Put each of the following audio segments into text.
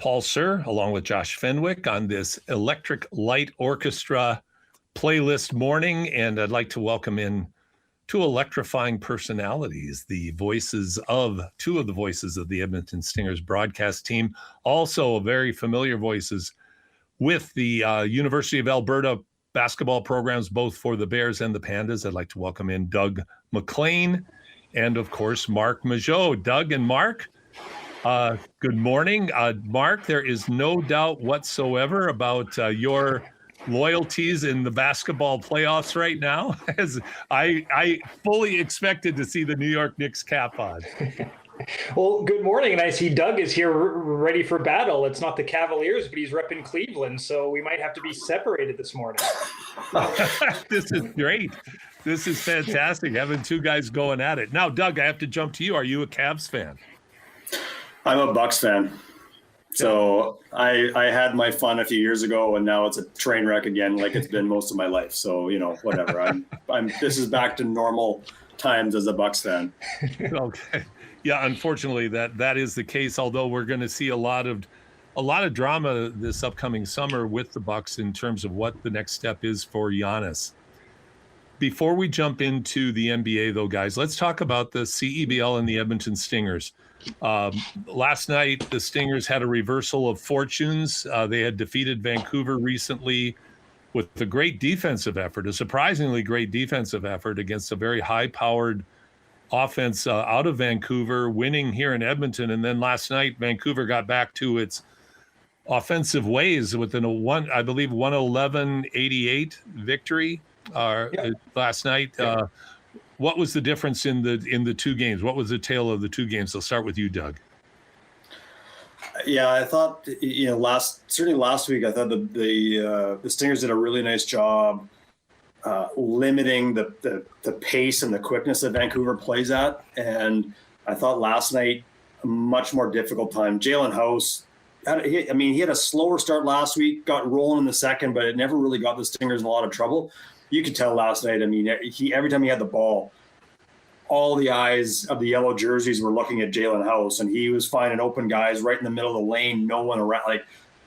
Paul Sir, along with Josh Fenwick on this Electric Light Orchestra playlist morning. And I'd like to welcome in two electrifying personalities, two of the voices of the Edmonton Stingers broadcast team, also very familiar voices with the University of Alberta basketball programs, both for the Bears and the Pandas. I'd like to welcome in Doug McLean and, of course, Marc Majeau. Doug and Marc, good morning. Marc, there is no doubt whatsoever about your loyalties in the basketball playoffs right now, as I fully expected to see the New York Knicks cap on. Well, good morning, and I see Doug is here ready for battle. It's not the Cavaliers, but he's repping Cleveland, so we might have to be separated this morning. This is great. This is fantastic, having two guys going at it. Now, Doug, I have to jump to you. Are you a Cavs fan? I'm a Bucks fan. So I had my fun a few years ago, and now it's a train wreck again, like it's been most of my life. So, whatever. This is back to normal times as a Bucks fan. Okay. Yeah, unfortunately, that is the case. Although we're going to see a lot of drama this upcoming summer with the Bucks in terms of what the next step is for Giannis. Before we jump into the NBA, though, guys, let's talk about the CEBL and the Edmonton Stingers. Last night, the Stingers had a reversal of fortunes. They had defeated Vancouver recently with a great defensive effort, a surprisingly great defensive effort against a very high-powered offense out of Vancouver, winning here in Edmonton. And then last night, Vancouver got back to its offensive ways with I believe 111-88 victory last night. What was the difference in the two games? What was the tale of the two games? I'll start with you, Doug. Yeah, I thought last week I thought the Stingers did a really nice job limiting the pace and the quickness that Vancouver plays at. And I thought last night, a much more difficult time. Jalen House, he had a slower start last week, got rolling in the second, but it never really got the Stingers in a lot of trouble. You could tell last night, every time he had the ball, all the eyes of the yellow jerseys were looking at Jalen House, and he was finding open guys right in the middle of the lane, no one around,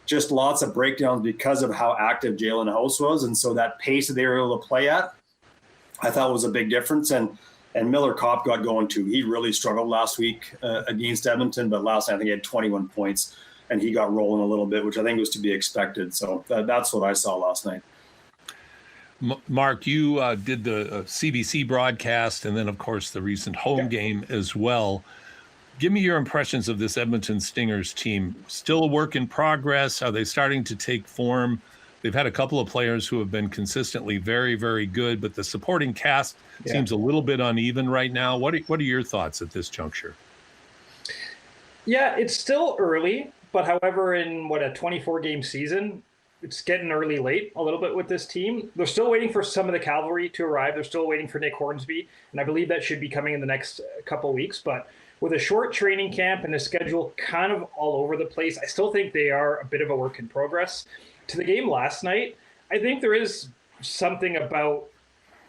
just lots of breakdowns because of how active Jalen House was. And so that pace that they were able to play at, I thought was a big difference. And Miller Kopp got going too. He really struggled last week against Edmonton, but last night I think he had 21 points and he got rolling a little bit, which I think was to be expected. So that's what I saw last night. Marc, you did the CBC broadcast and then, of course, the recent home game as well. Give me your impressions of this Edmonton Stingers team. Still a work in progress? Are they starting to take form? They've had a couple of players who have been consistently very, very good, but the supporting cast seems a little bit uneven right now. What are your thoughts at this juncture? Yeah, it's still early, but however, in a 24-game season, it's getting late a little bit with this team. They're still waiting for some of the cavalry to arrive. They're still waiting for Nick Hornsby, and I believe that should be coming in the next couple of weeks. But with a short training camp and the schedule kind of all over the place, I still think they are a bit of a work in progress. To the game last night, I think there is something about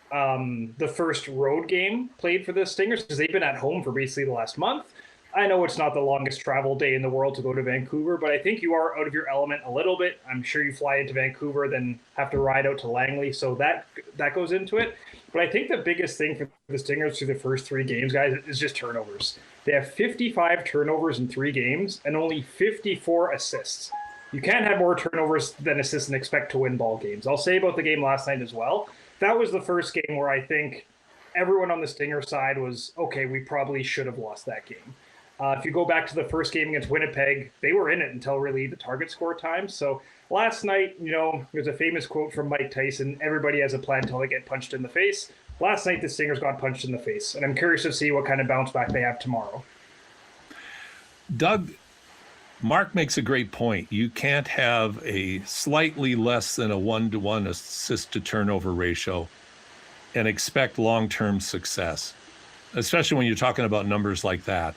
the first road game played for the Stingers because they've been at home for basically the last month. I know it's not the longest travel day in the world to go to Vancouver, but I think you are out of your element a little bit. I'm sure you fly into Vancouver, then have to ride out to Langley, so that goes into it. But I think the biggest thing for the Stingers through the first three games, guys, is just turnovers. They have 55 turnovers in 3 games and only 54 assists. You can't have more turnovers than assists and expect to win ball games. I'll say about the game last night as well. That was the first game where I think everyone on the Stinger side was, okay, we probably should have lost that game. If you go back to the first game against Winnipeg, they were in it until really the target score time. So last night, there's a famous quote from Mike Tyson, everybody has a plan until they get punched in the face. Last night, the Stingers got punched in the face, and I'm curious to see what kind of bounce back they have tomorrow. Doug, Marc makes a great point. You can't have a slightly less than a 1-to-1 assist to turnover ratio and expect long-term success, especially when you're talking about numbers like that.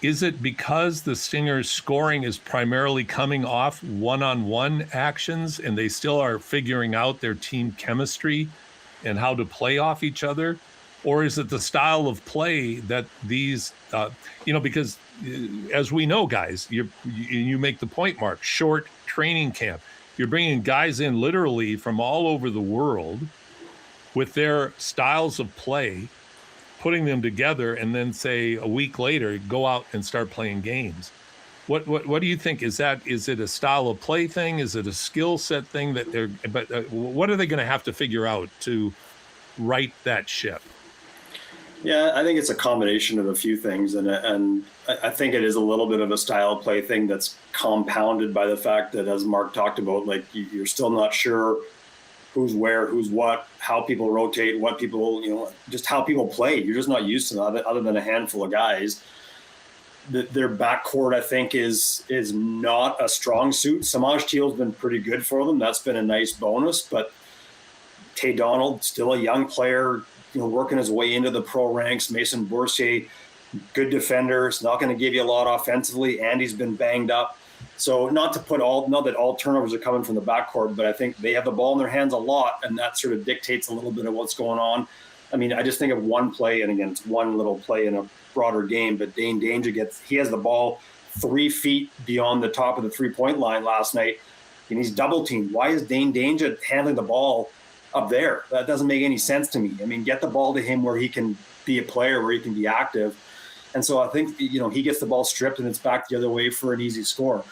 Is it because the Stingers' scoring is primarily coming off one-on-one actions and they still are figuring out their team chemistry and how to play off each other? or is it the style of play that these, because as we know, guys, you make the point, Marc, short training camp. You're bringing guys in literally from all over the world with their styles of play, putting them together, and then say a week later, go out and start playing games. What do you think? Is it a style of play thing? Is it a skill set thing what are they going to have to figure out to right that ship? Yeah, I think it's a combination of a few things, and I think it is a little bit of a style play thing that's compounded by the fact that, as Marc talked about, like you're still not sure who's where, who's what, how people rotate, what people, just how people play. You're just not used to that, other than a handful of guys. Their backcourt, I think, is not a strong suit. Samaj Teal's been pretty good for them. That's been a nice bonus, but Tay Donald, still a young player, working his way into the pro ranks. Mason Boursier, good defender. It's not going to give you a lot offensively. Andy's been banged up. So not that all turnovers are coming from the backcourt, but I think they have the ball in their hands a lot, and that sort of dictates a little bit of what's going on. I mean, I just think of one play, and again, it's one little play in a broader game, but Dane Danger he has the ball 3 feet beyond the top of the three-point line last night, and he's double teamed. Why is Dane Danger handling the ball up there? That doesn't make any sense to me. I mean, get the ball to him where he can be a player, where he can be active. And so I think, he gets the ball stripped and it's back the other way for an easy score.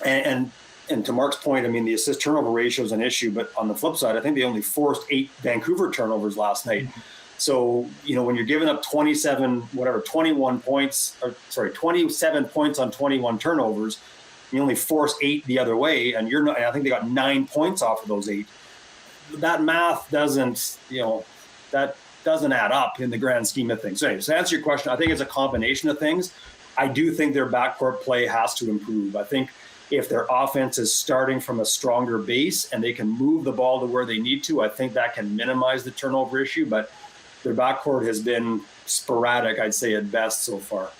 And to Marc's point, I mean, the assist turnover ratio is an issue, but on the flip side, I think they only forced 8 Vancouver turnovers last night. So, when you're giving up 27 points on 21 turnovers, you only force 8 the other way, and I think they got 9 points off of those 8. That math doesn't add up in the grand scheme of things. So anyway, to answer your question, I think it's a combination of things. I do think their backcourt play has to improve. I think if their offense is starting from a stronger base and they can move the ball to where they need to, I think that can minimize the turnover issue. But their backcourt has been sporadic, I'd say, at best so far.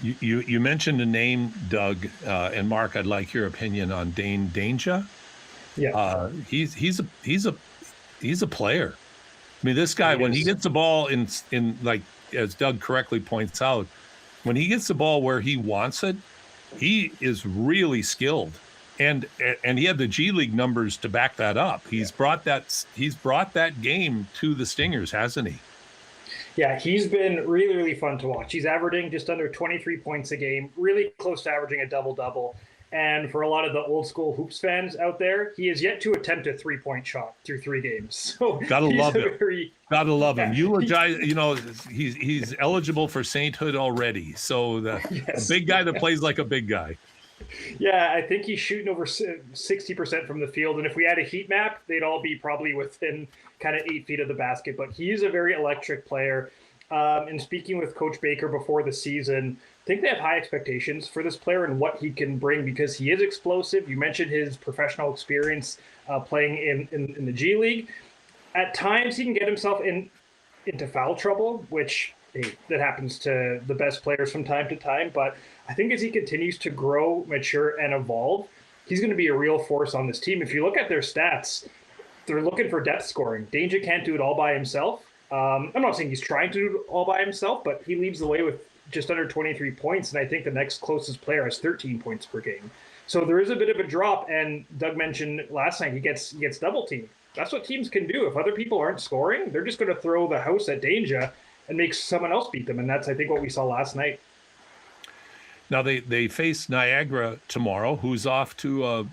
You mentioned a name, Doug, and Marc. I'd like your opinion on Dane Danger. Yeah, he's a player. I mean, this guy, when he gets the ball in like, as Doug correctly points out, when he gets the ball where he wants it, he is really skilled, and he had the G League numbers to back that up. He's brought that game to the Stingers, hasn't he? Yeah, he's been really, really fun to watch. He's averaging just under 23 points a game, really close to averaging a double-double. And for a lot of the old school hoops fans out there, he has yet to attempt a 3-point shot through 3 games. So gotta love him. Gotta love him. Eulogize, he's eligible for sainthood already. So a big guy that plays like a big guy. Yeah, I think he's shooting over 60% from the field. And if we had a heat map, they'd all be probably within kind of 8 feet of the basket. But he's a very electric player. And speaking with Coach Baker before the season, I think they have high expectations for this player and what he can bring, because he is explosive. You mentioned his professional experience playing in the G League. At times, he can get himself into foul trouble, which that happens to the best players from time to time. But I think as he continues to grow, mature, and evolve, he's going to be a real force on this team. If you look at their stats, they're looking for depth scoring. Danger can't do it all by himself. I'm not saying he's trying to do it all by himself, but he leads the way with just under 23 points, and I think the next closest player has 13 points per game. So there is a bit of a drop, and Doug mentioned last night he gets double teamed. That's what teams can do. If other people aren't scoring, they're just going to throw the house at Danger and make someone else beat them, and that's, I think, what we saw last night. Now they face Niagara tomorrow, who's off to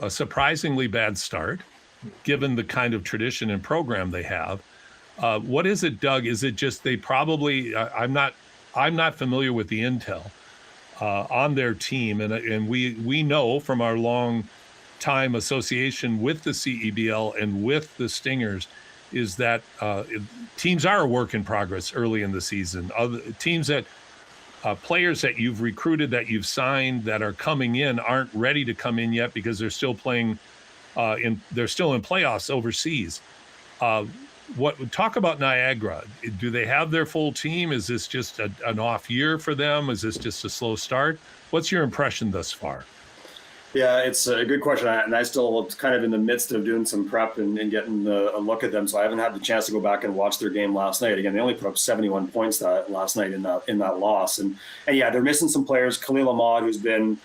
a surprisingly bad start, given the kind of tradition and program they have. What is it, Doug? Is it just they probably? I'm not familiar with the intel on their team, and we know from our long time association with the CEBL and with the Stingers is that teams are a work in progress early in the season. Other teams that players that you've recruited, that you've signed, that are coming in aren't ready to come in yet because they're still playing they're still in playoffs overseas. Talk about Niagara. Do they have their full team? Is this just an off year for them? Is this just a slow start? What's your impression thus far? Yeah, it's a good question, and I still kind of in the midst of doing some prep and getting a look at them. So I haven't had the chance to go back and watch their game last night. Again, they only put up 71 points last night in that loss, and yeah, they're missing some players. Khalil Ahmad, who's been,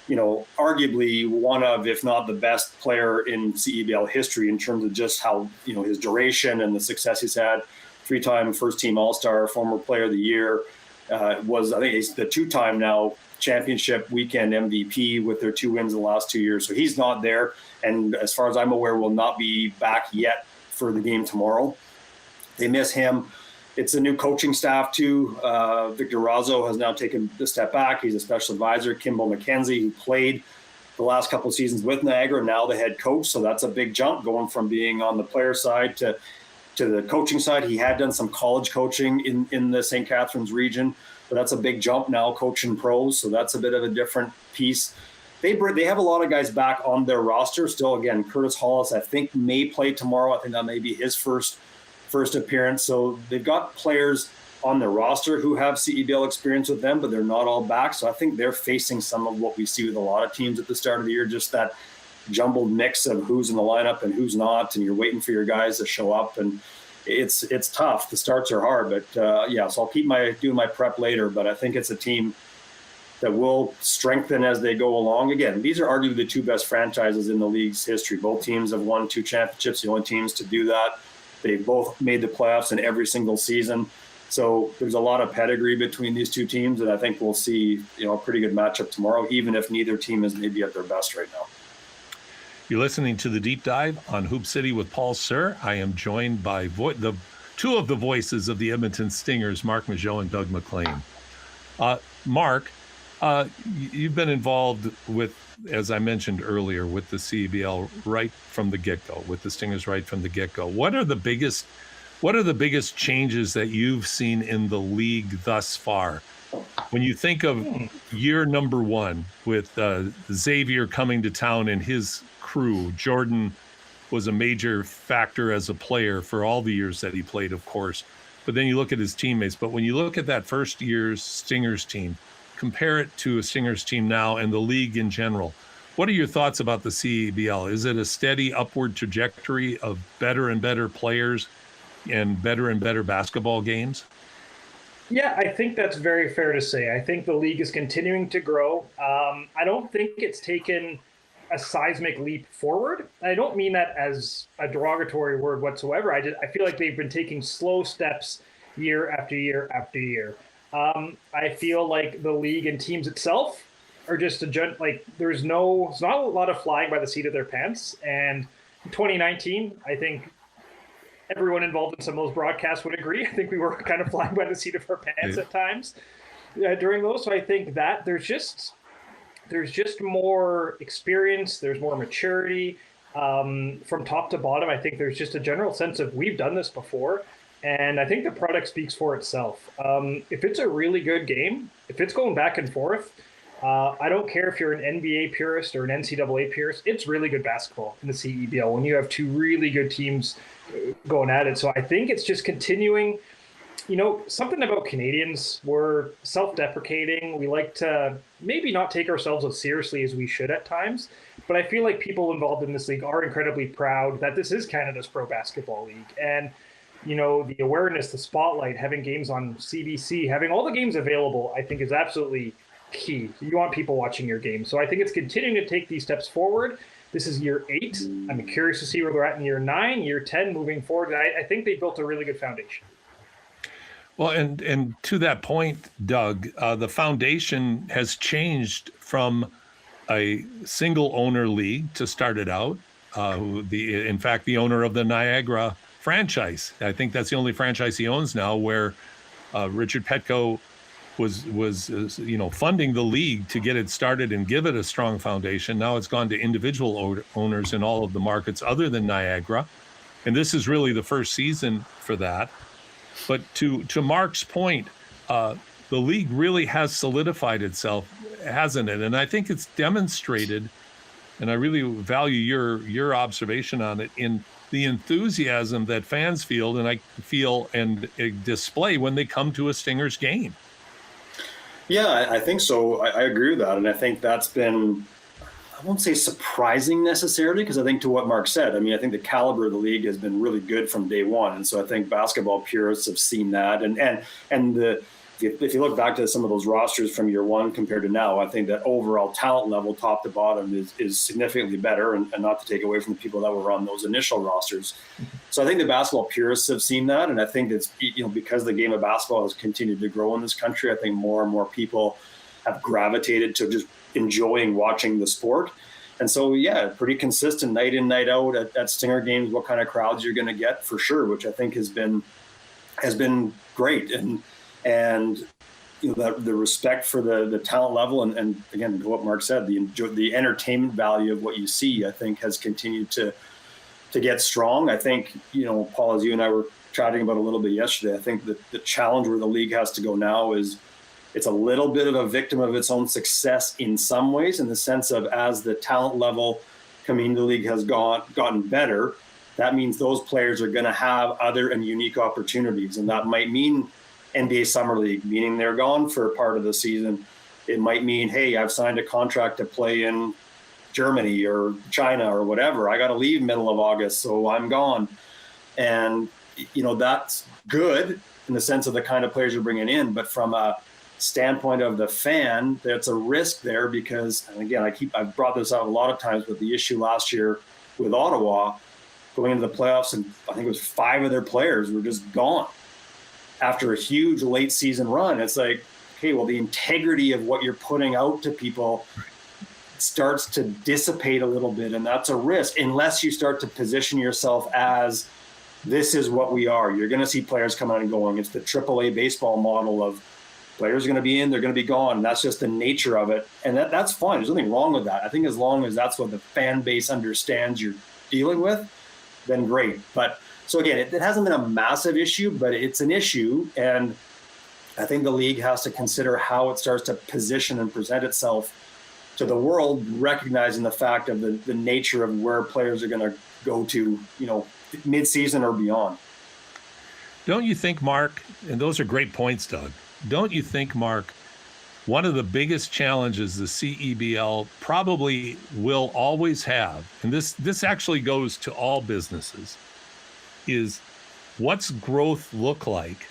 arguably one of, if not the best player in CEBL history in terms of just how his duration and the success he's had. 3-time first-team All-Star, former Player of the Year. I think he's the 2-time now championship weekend MVP with their 2 wins in the last 2 years. So he's not there. And as far as I'm aware, will not be back yet for the game tomorrow. They miss him. It's a new coaching staff too. Victor Razzo has now taken a step back. He's a special advisor. Kimbo McKenzie, who played the last couple of seasons with Niagara, now the head coach. So that's a big jump going from being on the player side to the coaching side. He had done some college coaching in the St. Catharines region, but that's a big jump now coaching pros. So that's a bit of a different piece. They have a lot of guys back on their roster still. Again, Curtis Hollis, I think, may play tomorrow. I think that may be his first appearance. So they've got players on their roster who have CEBL experience with them, but they're not all back. So I think they're facing some of what we see with a lot of teams at the start of the year, just that jumbled mix of who's in the lineup and who's not, and you're waiting for your guys to show up, and it's tough. The starts are hard, but so I'll keep doing my prep later. But I think it's a team that will strengthen as they go along. Again, these are arguably the 2 best franchises in the league's history. Both teams have won 2 championships, the only teams to do that. They've both made the playoffs in every single season. So there's a lot of pedigree between these 2 teams, and I think we'll see a pretty good matchup tomorrow, even if neither team is maybe at their best right now. You're listening to The Deep Dive on Hoop City with Paul Sir. I am joined by the 2 of the voices of the Edmonton Stingers, Marc Majeau and Doug McLean. Marc, you've been involved with, as I mentioned earlier, with the CEBL right from the get-go, with the Stingers right from the get-go. What are the biggest changes that you've seen in the league thus far? When you think of year number 1 with Xavier coming to town and his crew, Jordan was a major factor as a player for all the years that he played, of course. But then you look at his teammates. But when you look at that first year's Stingers team, compare it to a Stingers team now and the league in general, what are your thoughts about the CEBL? Is it a steady upward trajectory of better and better players and better basketball games? Yeah, I think that's very fair to say. I think the league is continuing to grow. I don't think it's taken a seismic leap forward. I don't mean that as a derogatory word whatsoever. I feel like they've been taking slow steps year after year after year. I feel like the league and teams itself are just it's not a lot of flying by the seat of their pants. And in 2019, I think everyone involved in some of those broadcasts would agree. I think we were kind of flying by the seat of our pants at times during those. So I think that there's just more experience. There's more maturity from top to bottom. I think there's just a general sense of we've done this before. And I think the product speaks for itself. If it's a really good game, if it's going back and forth, I don't care if you're an NBA purist or an NCAA purist, it's really good basketball in the CEBL when you have 2 really good teams going at it. So I think it's just continuing. Something about Canadians, we're self-deprecating. We like to maybe not take ourselves as seriously as we should at times. But I feel like people involved in this league are incredibly proud that this is Canada's pro basketball league. And the awareness, the spotlight, having games on CBC, having all the games available, I think is absolutely key. You want people watching your game. So I think it's continuing to take these steps forward. This is year 8. I'm curious to see where they're at in year 9, year 10, moving forward. I think they built a really good foundation. Well, and to that point, Doug, the foundation has changed from a single owner league to start it out. In fact, the owner of the Niagara franchise, I think that's the only franchise he owns now, where Richard Petko was funding the league to get it started and give it a strong foundation. Now it's gone to individual owners in all of the markets other than Niagara, and this is really the first season for that. But to Marc's point, the league really has solidified itself, hasn't it? And I think it's demonstrated, and I really value your observation on it, in the enthusiasm that fans feel and display when they come to a Stingers game. Yeah, I think so. I agree with that. And I think that's been won't say surprising necessarily, because I think to what Marc said, I mean, I think the caliber of the league has been really good from day one. And so I think basketball purists have seen that. If you look back to some of those rosters from year one compared to now, I think that overall talent level, top to bottom, is significantly better, and not to take away from the people that were on those initial rosters. So I think the basketball purists have seen that, and I think it's, because the game of basketball has continued to grow in this country, I think more and more people have gravitated to just enjoying watching the sport. And so, yeah, pretty consistent night in, night out at Stinger games, what kind of crowds you're going to get for sure, which I think has been great. And the respect for the talent level, and again, what Marc said, the entertainment value of what you see, I think has continued to get strong. I think, Paul, as you and I were chatting about a little bit yesterday, I think that the challenge where the league has to go now is it's a little bit of a victim of its own success in some ways, in the sense of, as the talent level coming into the league has gotten better, that means those players are going to have other and unique opportunities. And that might mean NBA Summer League, meaning they're gone for a part of the season. It might mean, hey, I've signed a contract to play in Germany or China or whatever. I got to leave middle of August, so I'm gone. And, that's good in the sense of the kind of players you're bringing in. But from a standpoint of the fan, there's a risk there because, and again, I've brought this out a lot of times, but the issue last year with Ottawa going into the playoffs, and I think it was 5 of their players were just gone after a huge late season run. It's like, okay, well, the integrity of what you're putting out to people starts to dissipate a little bit, and that's a risk unless you start to position yourself as, this is what we are. You're going to see players come out and going. It's the AAA baseball model of players are going to be in, they're going to be gone. That's just the nature of it, and that's fine. There's nothing wrong with that. I think as long as that's what the fan base understands you're dealing with, then great. But so again, it hasn't been a massive issue, but it's an issue, and I think the league has to consider how it starts to position and present itself to the world, recognizing the fact of the nature of where players are going to go to, mid-season or beyond. Don't you think, Marc, and those are great points, Doug, don't you think, Marc, one of the biggest challenges the CEBL probably will always have, and this actually goes to all businesses, is what's growth look like,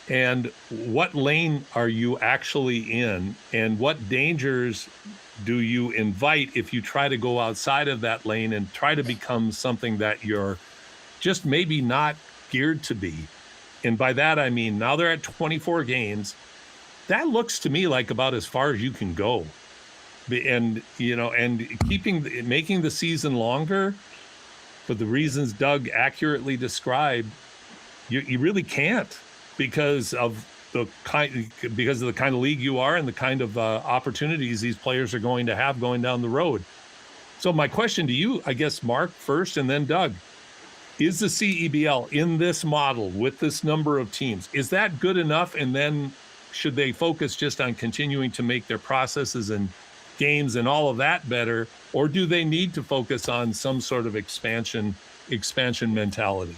and what lane are you actually in, and what dangers do you invite if you try to go outside of that lane and try to become something that you're just maybe not geared to be. And by that I mean, now they're at 24 games. That looks to me like about as far as you can go. And making the season longer for the reasons Doug accurately described, you really can't, because of the kind of league you are and the kind of opportunities these players are going to have going down the road. So my question to you, I guess, Marc first and then Doug, is the CEBL in this model with this number of teams, is that good enough? And then should they focus just on continuing to make their processes and games and all of that better, or do they need to focus on some sort of expansion mentality?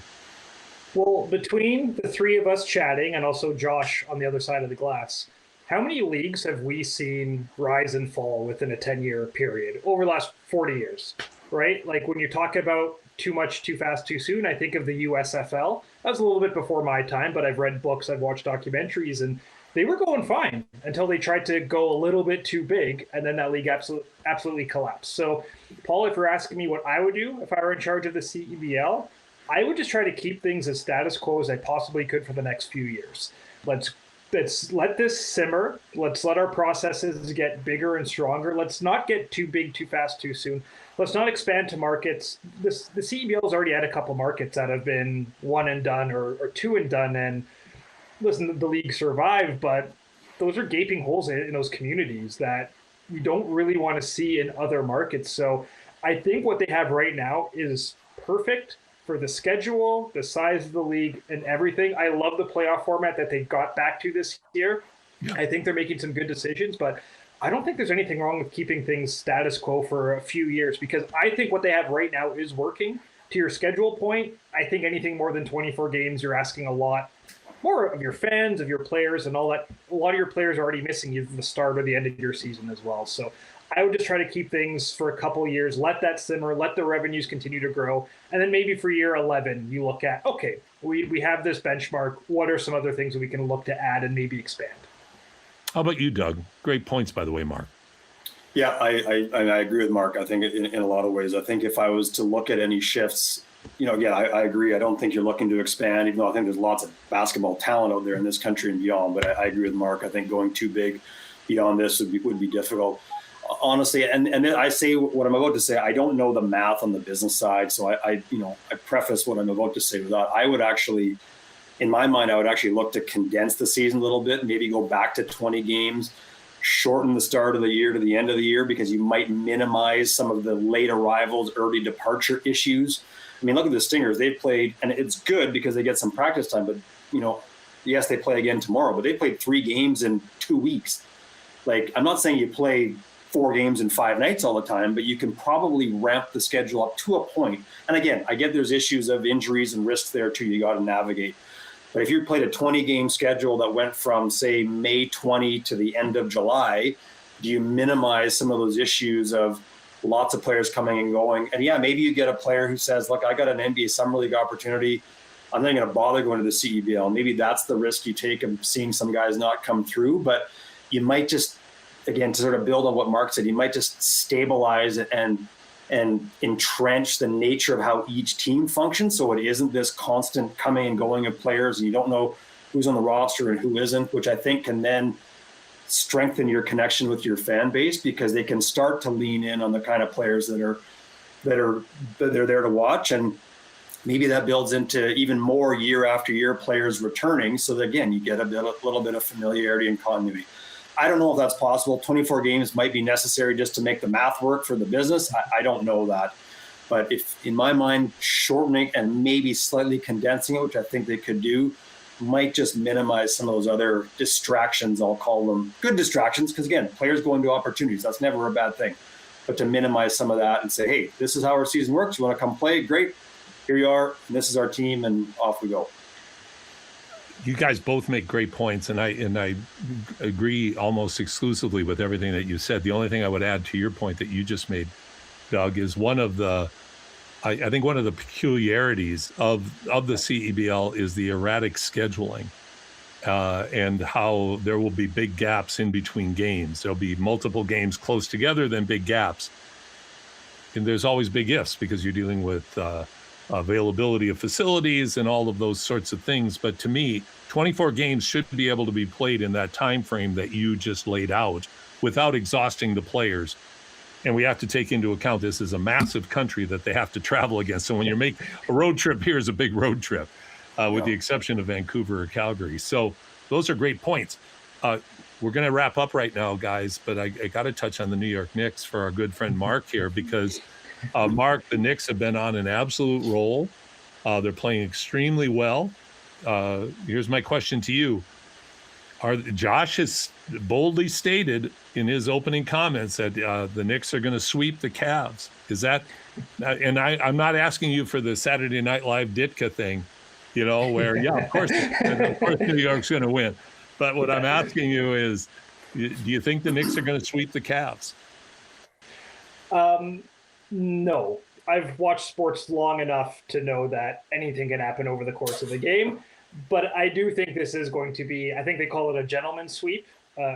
Well, between the three of us chatting and also Josh on the other side of the glass, how many leagues have we seen rise and fall within a 10-year period over the last 40 years, right? Like when you talk about too much, too fast, too soon, I think of the USFL. That was a little bit before my time, but I've read books, I've watched documentaries, and they were going fine until they tried to go a little bit too big, and then that league absolutely collapsed. So, Paul, if you're asking me what I would do if I were in charge of the CEBL, I would just try to keep things as status quo as I possibly could for the next few years. Let's let this simmer. Let's let our processes get bigger and stronger. Let's not get too big, too fast, too soon. Let's not expand to markets. The CEBL has already had a couple markets that have been one and done or two and done. And listen, the league survived, but those are gaping holes in those communities that we don't really want to see in other markets. So I think what they have right now is perfect for the schedule, the size of the league, and everything. I love the playoff format that they got back to this year. Yeah. I think they're making some good decisions, but I don't think there's anything wrong with keeping things status quo for a few years, because I think what they have right now is working. To your schedule point, I think anything more than 24 games, you're asking a lot more of your fans, of your players, and all that. A lot of your players are already missing you from the start or the end of your season as well. So I would just try to keep things for a couple of years, let that simmer, let the revenues continue to grow. And then maybe for year 11, you look at, okay, we have this benchmark. What are some other things that we can look to add and maybe expand? How about you, Doug? Great points, by the way, Marc. Yeah, I agree with Marc. I think in a lot of ways, I think if I was to look at any shifts, again, I agree. I don't think you're looking to expand, even though I think there's lots of basketball talent out there in this country and beyond. But I agree with Marc. I think going too big beyond this would be difficult. Honestly, and I say what I'm about to say, I don't know the math on the business side. So I preface what I'm about to say with that. I would actually, in my mind, I would actually look to condense the season a little bit, maybe go back to 20 games, shorten the start of the year to the end of the year, because you might minimize some of the late arrivals, early departure issues. I mean, look at the Stingers. They've played, and it's good because they get some practice time, but, yes, they play again tomorrow, but they played 3 games in 2 weeks. Like, I'm not saying you play 4 games in 5 nights all the time, but you can probably ramp the schedule up to a point. And again, I get there's issues of injuries and risks there too. You got to navigate. But if you played a 20-game schedule that went from, say, May 20 to the end of July, do you minimize some of those issues of lots of players coming and going? And yeah, maybe you get a player who says, look, I got an NBA Summer League opportunity. I'm not going to bother going to the CEBL. Maybe that's the risk you take of seeing some guys not come through. But you might just, again, to sort of build on what Marc said, you might just stabilize and entrench the nature of how each team functions, so it isn't this constant coming and going of players and you don't know who's on the roster and who isn't, which I think can then strengthen your connection with your fan base, because they can start to lean in on the kind of players that are there to watch. And maybe that builds into even more year after year players returning, so that, again, you get a little bit of familiarity and continuity. I don't know if that's possible. 24 games might be necessary just to make the math work for the business. I don't know that. But if, in my mind, shortening and maybe slightly condensing it, which I think they could do, might just minimize some of those other distractions. I'll call them good distractions, because, again, players go into opportunities. That's never a bad thing. But to minimize some of that and say, hey, this is how our season works. You want to come play? Great. Here you are. And this is our team, and off we go. You guys both make great points, and I agree almost exclusively with everything that you said. The only thing I would add to your point that you just made, Doug, is I think one of the peculiarities of the CEBL is the erratic scheduling, and how there will be big gaps in between games. There'll be multiple games close together, then big gaps. And there's always big ifs, because you're dealing with availability of facilities and all of those sorts of things. But to me, 24 games should be able to be played in that time frame that you just laid out without exhausting the players. And we have to take into account this is a massive country that they have to travel against. So when you make a road trip, here's a big road trip, with the exception of Vancouver or Calgary. So those are great points. We're going to wrap up right now, guys, but I got to touch on the New York Knicks for our good friend Marc here, because Marc, the Knicks have been on an absolute roll. They're playing extremely well. Here's my question to you. Josh has boldly stated in his opening comments that the Knicks are going to sweep the Cavs. Is that, and I'm not asking you for the Saturday Night Live Ditka thing, where, yeah, of course New York's going to win. But what I'm asking you is, do you think the Knicks are going to sweep the Cavs? No. I've watched sports long enough to know that anything can happen over the course of the game. But I do think this is going to be, I think they call it a gentleman's sweep,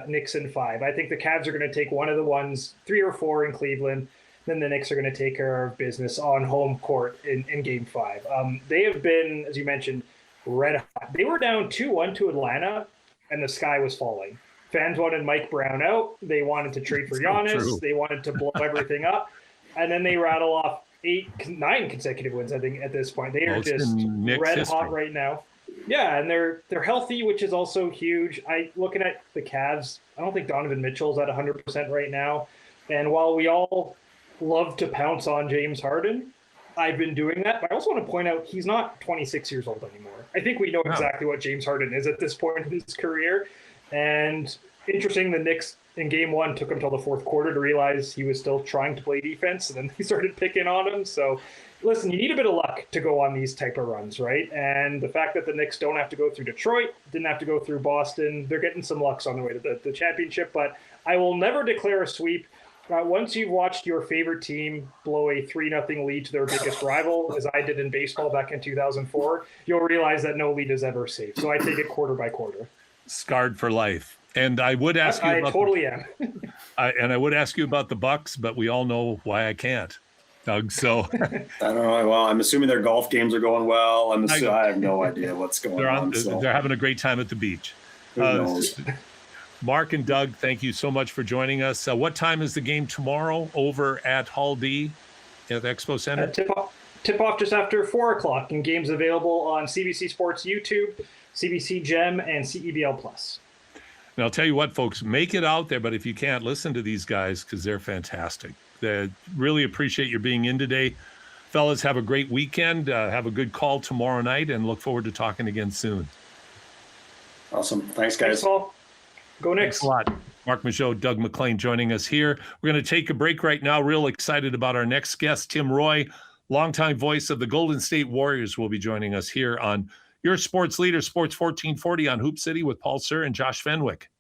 Knicks in 5. I think the Cavs are going to take one of the ones, 3 or 4 in Cleveland. Then the Knicks are going to take care of business on home court in Game 5. They have been, as you mentioned, red hot. They were down 2-1 to Atlanta, and the sky was falling. Fans wanted Mike Brown out. They wanted to trade for Giannis. They wanted to blow everything up. And then they rattle off 9 consecutive wins, I think, at this point. They are just red hot right now. Yeah, and they're healthy, which is also huge. Looking at the Cavs, I don't think Donovan Mitchell's at 100% right now. And while we all love to pounce on James Harden, I've been doing that. But I also want to point out he's not 26 years old anymore. I think we know exactly what James Harden is at this point in his career. And interesting, the Knicks in game one took him till the fourth quarter to realize he was still trying to play defense, and then he started picking on him. So listen, you need a bit of luck to go on these type of runs, right? And the fact that the Knicks don't have to go through Detroit, didn't have to go through Boston, they're getting some lucks on the way to the championship. But I will never declare a sweep. Once you've watched your favorite team blow a 3-0 lead to their biggest rival, as I did in baseball back in 2004, you'll realize that no lead is ever safe. So I take it quarter by quarter. Scarred for life. And I would ask you. I totally am. I would ask you about the Bucks, but we all know why I can't, Doug. So I don't know. Well, I'm assuming their golf games are going well. I have no idea what's going on. They're having a great time at the beach. Who knows? Mark and Doug, thank you so much for joining us. What time is the game tomorrow over at Hall D at the Expo Center? Tip off just after 4 o'clock, and games available on CBC Sports YouTube, CBC Gem, and CEBL Plus. And I'll tell you what, folks, make it out there. But if you can't, listen to these guys because they're fantastic. They really appreciate your being in today. Fellas, have a great weekend. Have a good call tomorrow night, and look forward to talking again soon. Awesome. Thanks, guys. Thanks, Paul. Go Knicks. Thanks a lot. Marc Majeau, Doug McLean joining us here. We're going to take a break right now. Real excited about our next guest, Tim Roy, longtime voice of the Golden State Warriors, will be joining us here on your sports leader, Sports 1440 on Hoop City with Paul Sir and Josh Fenwick.